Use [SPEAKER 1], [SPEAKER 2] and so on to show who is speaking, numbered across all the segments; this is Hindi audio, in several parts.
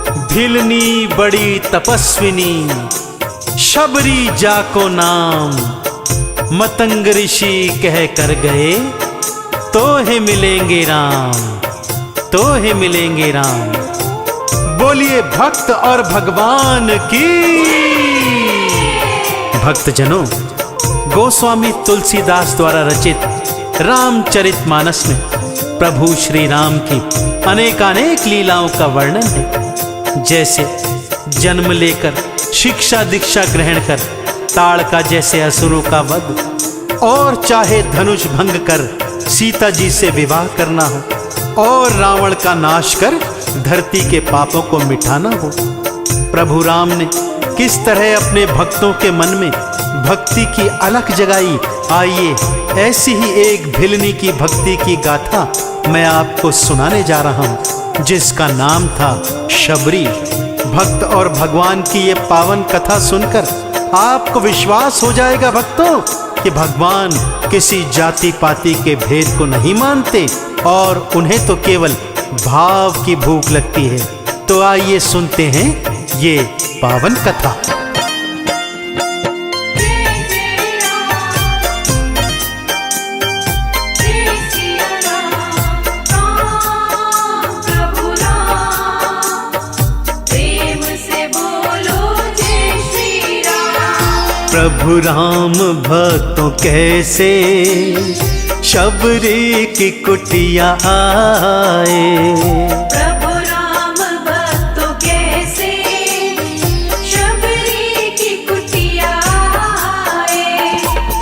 [SPEAKER 1] भिलनी बड़ी तपस्विनी, शबरी जाको नाम। मतंग ऋषि कह कर गए, तो है मिलेंगे राम, तो है मिलेंगे राम। बोलिए भक्त और भगवान की। भक्तजनों, गोस्वामी तुलसीदास द्वारा रचित रामचरितमानस में प्रभु श्री राम की अनेकानेक लीलाओं का वर्णन है। जैसे जन्म लेकर शिक्षा दीक्षा ग्रहण कर ताड़का जैसे असुरों का वध, और चाहे धनुष भंग कर सीता जी से विवाह करना हो, और रावण का नाश कर धरती के पापों को मिटाना हो। प्रभु राम ने किस तरह अपने भक्तों के मन में भक्ति की अलख जगाई, आइए ऐसी ही एक भिलनी की भक्ति की गाथा मैं आपको सुनाने जा रहा हूँ, जिसका नाम था शबरी। भक्त और भगवान की ये पावन कथा सुनकर आपको विश्वास हो जाएगा भक्तों कि भगवान किसी जाति पाति के भेद को नहीं मानते, और उन्हें तो केवल भाव की भूख लगती है। तो आइए सुनते हैं ये पावन कथा। प्रभु राम भक्तों कैसे शबरी की कुटिया आए।
[SPEAKER 2] प्रभु राम भक्तों कैसे शबरी की कुटिया आए।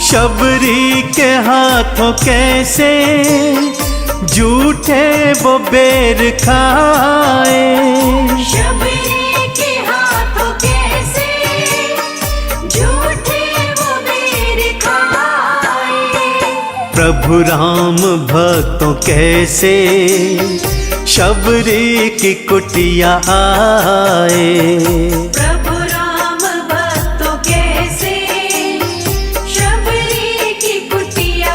[SPEAKER 1] शबरी के हाथों कैसे झूठे वो बेर खाए।
[SPEAKER 2] शबरी के हाथों कैसे झूठे वो बेर खाए।
[SPEAKER 1] प्रभु राम भक्तों कैसे शबरी की कुटिया आए।
[SPEAKER 2] प्रभु राम भक्तों कैसे शबरी की कुटिया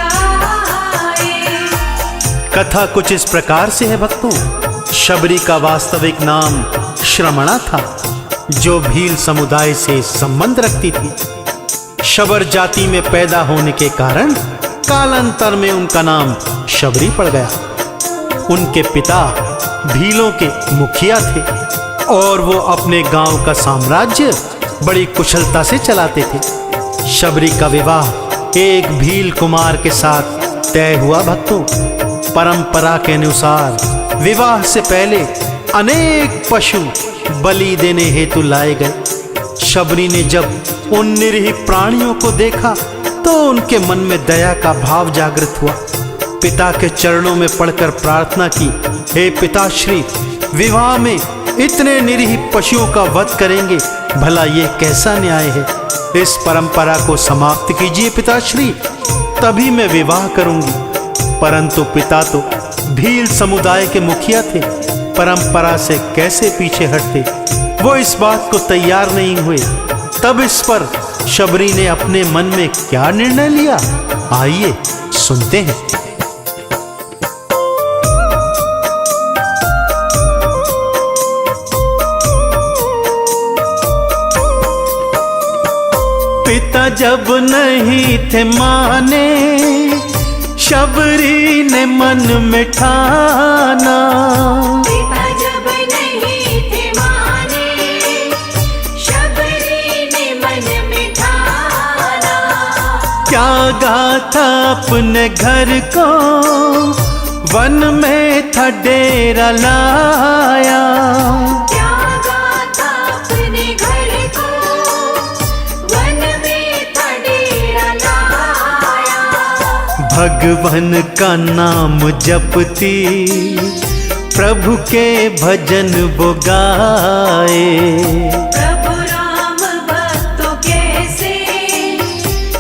[SPEAKER 2] आए।
[SPEAKER 1] कथा कुछ इस प्रकार से है भक्तों। शबरी का वास्तविक नाम श्रमणा था, जो भील समुदाय से संबंध रखती थी। शबर जाति में पैदा होने के कारण कालांतर में उनका नाम शबरी पड़ गया। उनके पिता भीलों के मुखिया थे, और वो अपने गांव का साम्राज्य बड़ी कुशलता से चलाते थे। शबरी का विवाह एक भील कुमार के साथ तय हुआ भक्तों। परंपरा के अनुसार विवाह से पहले अनेक पशु बलि देने हेतु लाए गए। शबरी ने जब उन निरीह प्राणियों को देखा तो उनके मन में दया का भाव जागृत हुआ। पिता के चरणों में पड़कर प्रार्थना की, हे पिताश्री, विवाह में इतने निरीह पशुओं का वध करेंगे, भला ये कैसा न्याय है। इस परंपरा को समाप्त कीजिए पिताश्री, तभी मैं विवाह करूंगी। परंतु पिता तो भील समुदाय के मुखिया थे, परंपरा से कैसे पीछे हटते, वो इस बात को तैयार नहीं हुए। तब इस पर शबरी ने अपने मन में क्या निर्णय लिया, आइए सुनते हैं। पिता जब नहीं थे माने, शबरी ने मन में ठाना।
[SPEAKER 2] पिता जब नहीं थे माने, शबरी ने मन में ठाना।
[SPEAKER 1] त्यागा था अपने घर को, वन में था डेरा लाया।
[SPEAKER 2] त्यागा था अपने घर को, वन में था डेरा लाया।
[SPEAKER 1] भगवान का नाम जपती, प्रभु के भजन वो गाए।
[SPEAKER 2] प्रभु राम भक्तों कैसे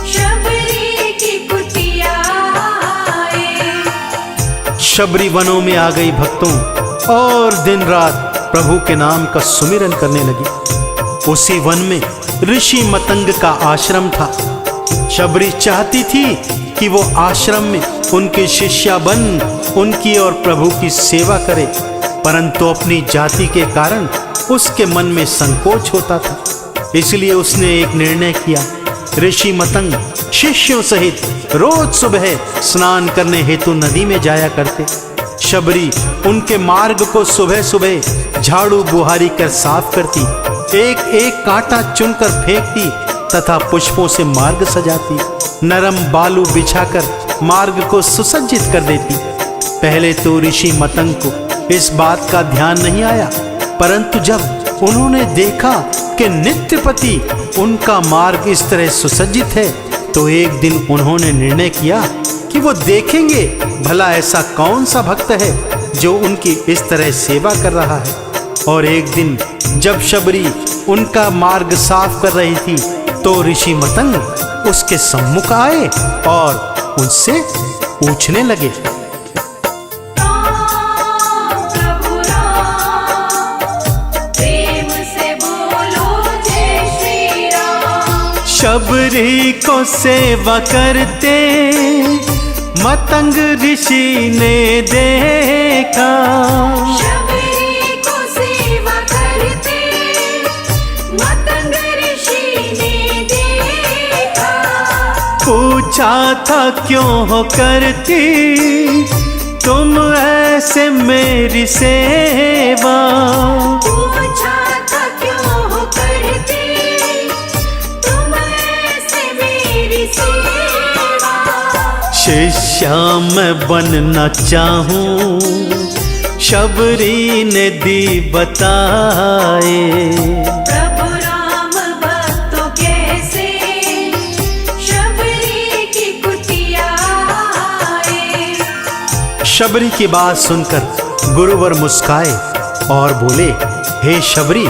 [SPEAKER 2] शबरी की कुटिया आए।
[SPEAKER 1] शबरी वनों में आ गई भक्तों, और दिन रात प्रभु के नाम का सुमिरन करने लगी। उसी वन में ऋषि मतंग का आश्रम था। शबरी चाहती थी कि वो आश्रम में उनकी शिष्या बन उनकी और प्रभु की सेवा करे, परंतु अपनी जाति के कारण उसके मन में संकोच होता था। इसलिए उसने एक निर्णय किया। ऋषि मतंग शिष्यों सहित रोज सुबह स्नान करने हेतु नदी में जाया करते। शबरी उनके मार्ग को सुबह सुबह झाड़ू बुहारी कर साफ करती, एक एक कांटा चुनकर फेंकती तथा पुष्पों से मार्ग सजाती, नरम बालू बिछाकर मार्ग को सुसज्जित कर देती। पहले तो ऋषि मतंग को इस बात का ध्यान नहीं आया, परंतु जब उन्होंने देखा कि नित्यपति उनका मार्ग इस तरह सुसज्जित है, तो एक दिन उन्होंने निर्णय किया कि वो देखेंगे भला ऐसा कौन सा भक्त है जो उनकी इस तरह सेवा कर रहा है। और एक दिन जब शबरी उनका मार्ग साफ कर रही थी, तो ऋषि मतंग उसके सम्मुख आए और उनसे पूछने लगे।
[SPEAKER 2] प्रभु राम, प्रेम से बोलो जय श्री राम।
[SPEAKER 1] शबरी को सेवा करते मतंग ऋषि ने देखा,
[SPEAKER 2] शबरी को सेवा करते मतंग ऋषि ने देखा।
[SPEAKER 1] पूछा था क्यों हो करती तुम ऐसे मेरी सेवा।
[SPEAKER 2] पूछा था क्यों हो करते तुम ऐसे मेरी सेवा।
[SPEAKER 1] शिष्या मैं बनना चाहूं, शबरी ने दी बताए।
[SPEAKER 2] प्रभु राम भक्तों कैसे शबरी की कुटिया आए।
[SPEAKER 1] शबरी की बात सुनकर गुरुवर मुस्काए और बोले, हे शबरी,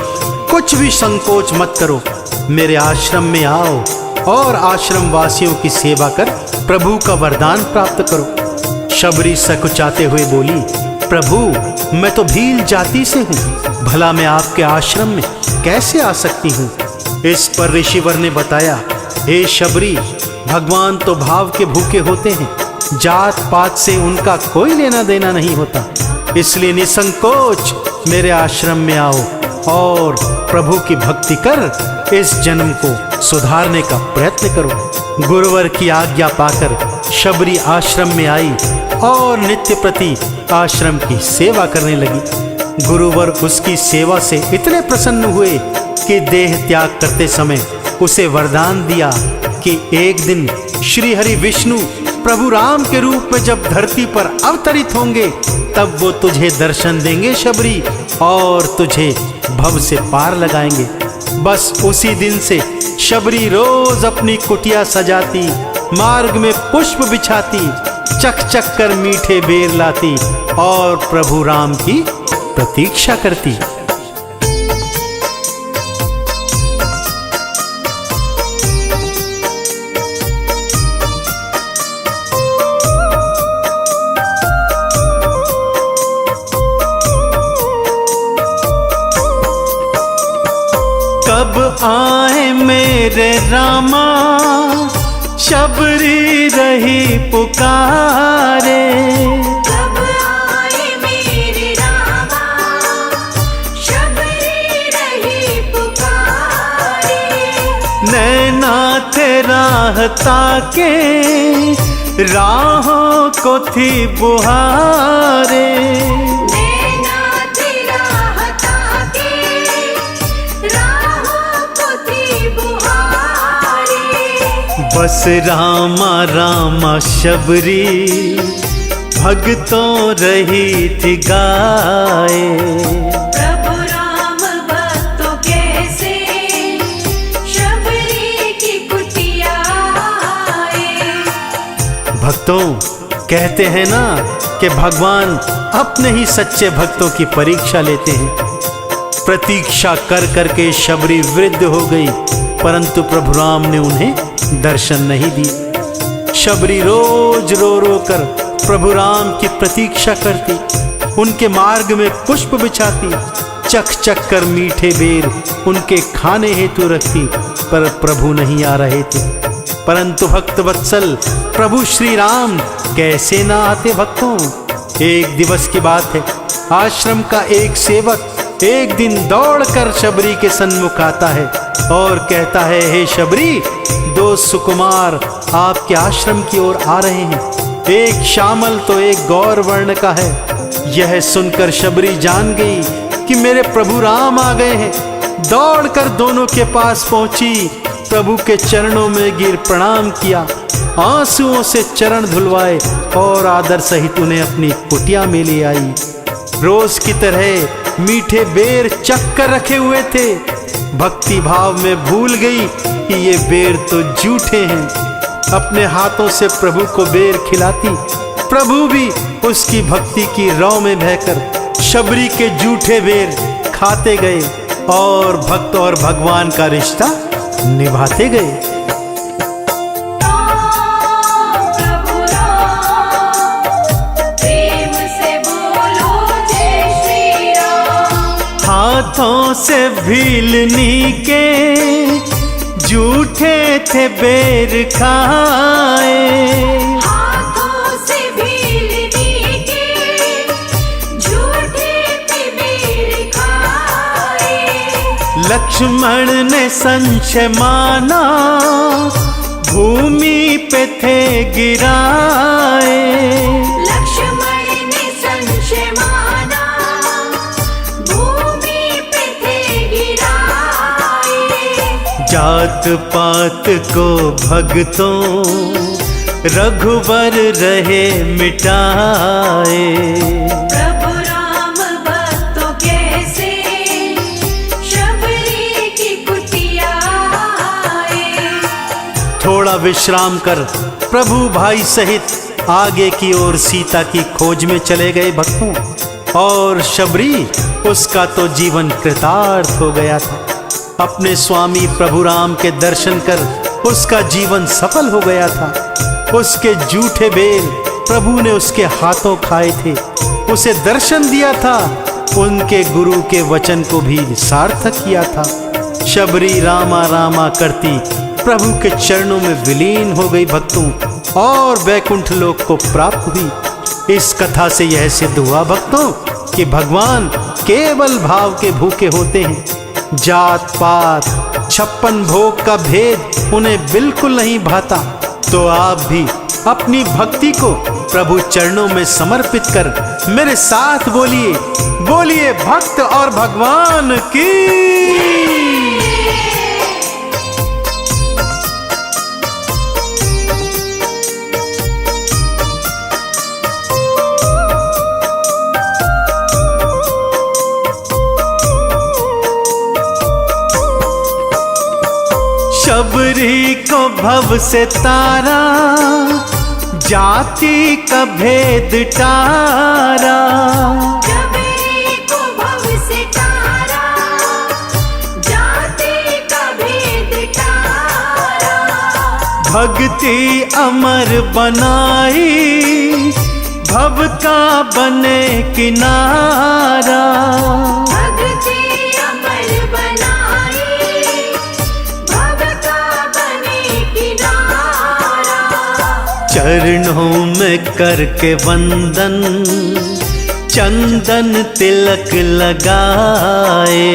[SPEAKER 1] कुछ भी संकोच मत करो, मेरे आश्रम में आओ और आश्रम वासियों की सेवा कर प्रभु का वरदान प्राप्त करो। शबरी सकुचाते हुए बोली, प्रभु मैं तो भील जाति से हूँ, भला मैं आपके आश्रम में कैसे आ सकती हूँ। इस पर ऋषिवर ने बताया, हे शबरी, भगवान तो भाव के भूखे होते हैं, जात पात से उनका कोई लेना देना नहीं होता, इसलिए निसंकोच मेरे आश्रम में आओ और प्रभु की भक्ति कर इस जन्म को सुधारने का प्रयत्न करो। गुरुवर की आज्ञा पाकर शबरी आश्रम में आई और नित्य प्रति आश्रम की सेवा करने लगी। गुरुवर उसकी सेवा से इतने प्रसन्न हुए कि देह त्याग करते समय उसे वरदान दिया कि एक दिन श्री हरि विष्णु प्रभु राम के रूप में जब धरती पर अवतरित होंगे, तब वो तुझे दर्शन देंगे शबरी, और तुझे भव से पार लगाएंगे। बस उसी दिन से शबरी रोज अपनी कुटिया सजाती, मार्ग में पुष्प बिछाती, चक चक कर मीठे बेर लाती और प्रभु राम की प्रतीक्षा करती। कब आए मेरे रामा, शबरी रही पुकारे।
[SPEAKER 2] कब आए मेरे रामा, शबरी रही पुकारे।
[SPEAKER 1] नैना थे राह ताके, राहों को थी बुहारे।
[SPEAKER 2] नैना तेरा हटा के, राहों को थी बुहारे।
[SPEAKER 1] बस रामा रामा शबरी, भगतों रही थी गाए।
[SPEAKER 2] प्रभु राम भक्तों कैसे शबरी की कुटिया आए।
[SPEAKER 1] भक्तों, कहते हैं ना कि भगवान अपने ही सच्चे भक्तों की परीक्षा लेते हैं। प्रतीक्षा कर करके शबरी वृद्ध हो गई, परंतु प्रभु राम ने उन्हें दर्शन नहीं दिए। शबरी रोज रो रो कर प्रभु राम की प्रतीक्षा करती, उनके मार्ग में पुष्प बिछाती, चक चक कर मीठे बेर उनके खाने हेतु रखती, पर प्रभु नहीं आ रहे थे। परंतु भक्त वत्सल प्रभु श्री राम कैसे ना आते भक्तों। एक दिवस की बात है, आश्रम का एक सेवक एक दिन दौड़कर शबरी के सन्मुख आता है और कहता है, हे शबरी, दो सुकुमार आपके आश्रम की ओर आ रहे हैं। एक श्यामल तो एक गौर वर्ण का है। यह सुनकर शबरी जान गई कि मेरे प्रभु राम आ गए हैं। दौड़कर दोनों के पास पहुंची, प्रभु के चरणों में गिर प्रणाम किया, आंसुओं से चरण धुलवाए और आदर सहित उन्हें अपनी कुटिया में ले आई। रोज की तरह मीठे बेर चख कर रखे हुए थे। भक्ति भाव में भूल गई कि ये बेर तो झूठे हैं। अपने हाथों से प्रभु को बेर खिलाती, प्रभु भी उसकी भक्ति की रौ में बहकर शबरी के झूठे बेर खाते गए और भक्त और भगवान का रिश्ता निभाते गए।
[SPEAKER 2] प्रभु राम, प्रेम से बोलो जय श्री राम।
[SPEAKER 1] हाथों से भीलनी के झूठे थे बेर खाए,
[SPEAKER 2] हाथों से भीलनी के झूठे थे बेर खाए।
[SPEAKER 1] लक्ष्मण ने संशय माना, भूमि पे थे गिराए।
[SPEAKER 2] लक्ष्मण ने संशय माना, भूमि पे थे गिराए।
[SPEAKER 1] जात पात को भक्तों रघुवर रहे मिटाए।
[SPEAKER 2] प्रभु राम भक्तों कैसे शबरी की कुटिया आए।
[SPEAKER 1] थोड़ा विश्राम कर प्रभु भाई सहित आगे की ओर सीता की खोज में चले गए भक्तों। और शबरी, उसका तो जीवन कृतार्थ हो गया था। अपने स्वामी प्रभु राम के दर्शन कर उसका जीवन सफल हो गया था। उसके जूठे बेल प्रभु ने उसके हाथों खाए थे, उसे दर्शन दिया था, उनके गुरु के वचन को भी सार्थक किया था। शबरी रामा रामा करती प्रभु के चरणों में विलीन हो गई भक्तों और वैकुंठ लोक को प्राप्त हुई। इस कथा से यह सिद्ध हुआ भक्तों कि भगवान केवल भाव के भूखे होते हैं। जात पात 56 भोग का भेद उन्हें बिल्कुल नहीं भाता। तो आप भी अपनी भक्ति को प्रभु चरणों में समर्पित कर मेरे साथ बोलिए, बोलिए भक्त और भगवान की। शबरी को भव से तारा, जाति का भेद टारा।
[SPEAKER 2] शबरी को भव से तारा, जाति का भेद टारा।
[SPEAKER 1] भक्ति अमर बनाई, भव का बने किनारा।
[SPEAKER 2] भक्ति अमर बनाई, भव का बने किनारा।
[SPEAKER 1] चरणों में करके वंदन, चंदन तिलक लगाए।